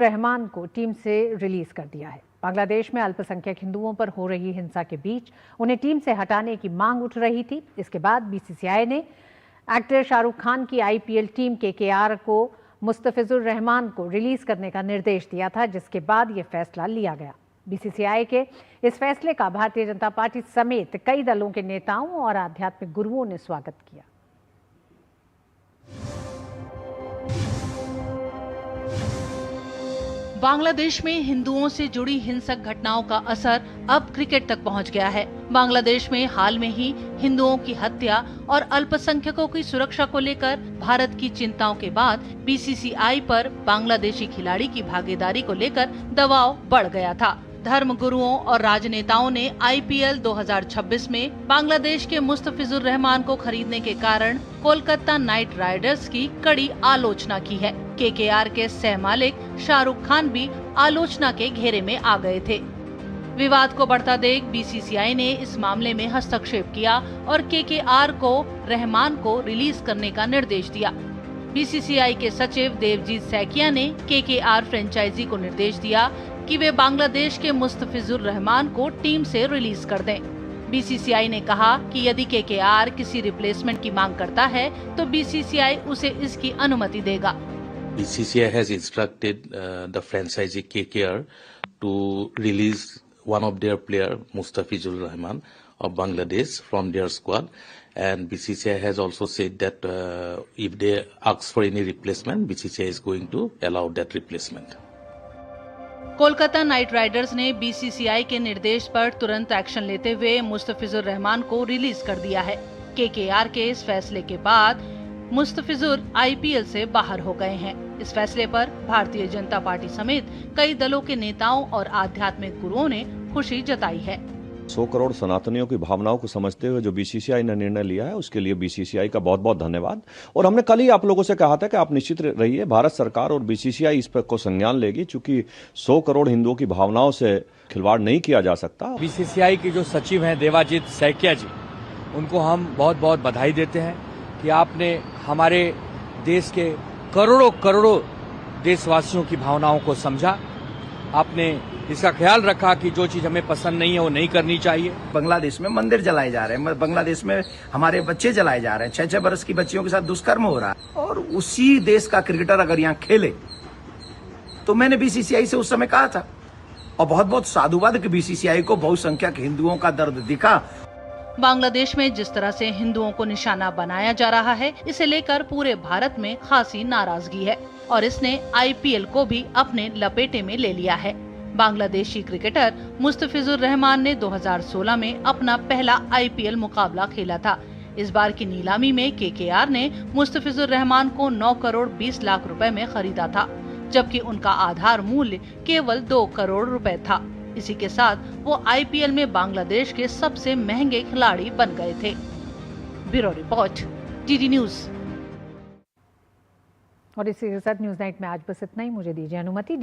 रहमान को टीम से रिलीज कर दिया है। बांग्लादेश में अल्पसंख्यक हिंदुओं पर हो रही हिंसा के बीच उन्हें टीम से हटाने की मांग उठ रही थी। इसके बाद बीसीसीआई ने एक्टर शाहरुख खान की आईपीएल टीम केकेआर को मुस्तफिजुर रहमान को रिलीज करने का निर्देश दिया था, जिसके बाद यह फैसला लिया गया। बीसीसीआई के इस फैसले का भारतीय जनता पार्टी समेत कई दलों के नेताओं और आध्यात्मिक गुरुओं ने स्वागत किया। बांग्लादेश में हिंदुओं से जुड़ी हिंसक घटनाओं का असर अब क्रिकेट तक पहुंच गया है। बांग्लादेश में हाल में ही हिंदुओं की हत्या और अल्पसंख्यकों की सुरक्षा को लेकर भारत की चिंताओं के बाद बीसीसीआई पर बांग्लादेशी खिलाड़ी की भागीदारी को लेकर दबाव बढ़ गया था। धर्म गुरुओं और राजनेताओं ने आईपीएल 2026 में बांग्लादेश के मुस्तफिजुर रहमान को खरीदने के कारण कोलकाता नाइट राइडर्स की कड़ी आलोचना की है। केकेआर के सह मालिक शाहरुख खान भी आलोचना के घेरे में आ गए थे। विवाद को बढ़ता देख बीसीसीआई ने इस मामले में हस्तक्षेप किया और केकेआर को रहमान को रिलीज करने का निर्देश दिया। बीसीसीआई के सचिव देवजीत सैकिया ने केकेआर फ्रेंचाइजी को निर्देश दिया कि वे बांग्लादेश के मुस्तफिजुर रहमान को टीम से रिलीज कर दें। बीसीसीआई ने कहा कि यदि केकेआर किसी रिप्लेसमेंट की मांग करता है तो बीसीसीआई उसे इसकी अनुमति देगा। BCCI has instructed the franchisee KKR to release one of their player, Mustafizur Rahman of Bangladesh, from their squad. And BCCI has also said that if they ask for any replacement, BCCI is going to allow that replacement. Kolkata night Riders ने BCCI के निर्देश पर तुरंत action लेते हुए मुस्तफिजुर रहमान को release कर दिया है। केकेआर के इस फैसले के बाद मुस्तफिजुर आईपीएल से बाहर हो गए हैं। इस फैसले पर भारतीय जनता पार्टी समेत कई दलों के नेताओं और आध्यात्मिक गुरुओं ने खुशी जताई है। 100 करोड़ सनातनियों की भावनाओं को समझते हुए जो बीसीसीआई ने निर्णय लिया है, उसके लिए बीसीसीआई का बहुत बहुत धन्यवाद। और हमने कल ही आप लोगों से कहा था कि आप निश्चित रहिए, भारत सरकार और बीसीसीआई इस पर को संज्ञान लेगी, चूंकि 100 करोड़ हिंदुओं की भावनाओं से खिलवाड़ नहीं किया जा सकता। बीसीसीआई के जो सचिव हैं देवाजीत सैकिया जी, उनको हम बहुत बहुत बधाई देते हैं कि आपने हमारे देश के करोड़ों करोड़ों देशवासियों की भावनाओं को समझा। आपने इसका ख्याल रखा कि जो चीज हमें पसंद नहीं है वो नहीं करनी चाहिए। बांग्लादेश में मंदिर जलाए जा रहे हैं, बांग्लादेश में हमारे बच्चे जलाए जा रहे हैं, 6-6 बरस की बच्चियों के साथ दुष्कर्म हो रहा है। और उसी देश का क्रिकेटर अगर यहाँ खेले तो मैंने बीसीसीआई से उस समय कहा था, और बहुत बहुत साधुवाद कि बीसीसीआई को बहुसंख्यक हिंदुओं का दर्द दिखा। बांग्लादेश में जिस तरह से हिंदुओं को निशाना बनाया जा रहा है, इसे लेकर पूरे भारत में खासी नाराजगी है और इसने आईपीएल को भी अपने लपेटे में ले लिया है। बांग्लादेशी क्रिकेटर मुस्तफिजुर रहमान ने 2016 में अपना पहला आईपीएल मुकाबला खेला था। इस बार की नीलामी में केकेआर ने मुस्तफिजुर रहमान को 9 करोड़ 20 लाख रुपए में खरीदा था, जबकि उनका आधार मूल्य केवल 2 करोड़ रुपए था। इसी के साथ वो आईपीएल में बांग्लादेश के सबसे महंगे खिलाड़ी बन गए थे। Bureau report, DD news. और इसी के साथ न्यूज नाइट में आज बस इतना ही। मुझे दीजिए अनुमति।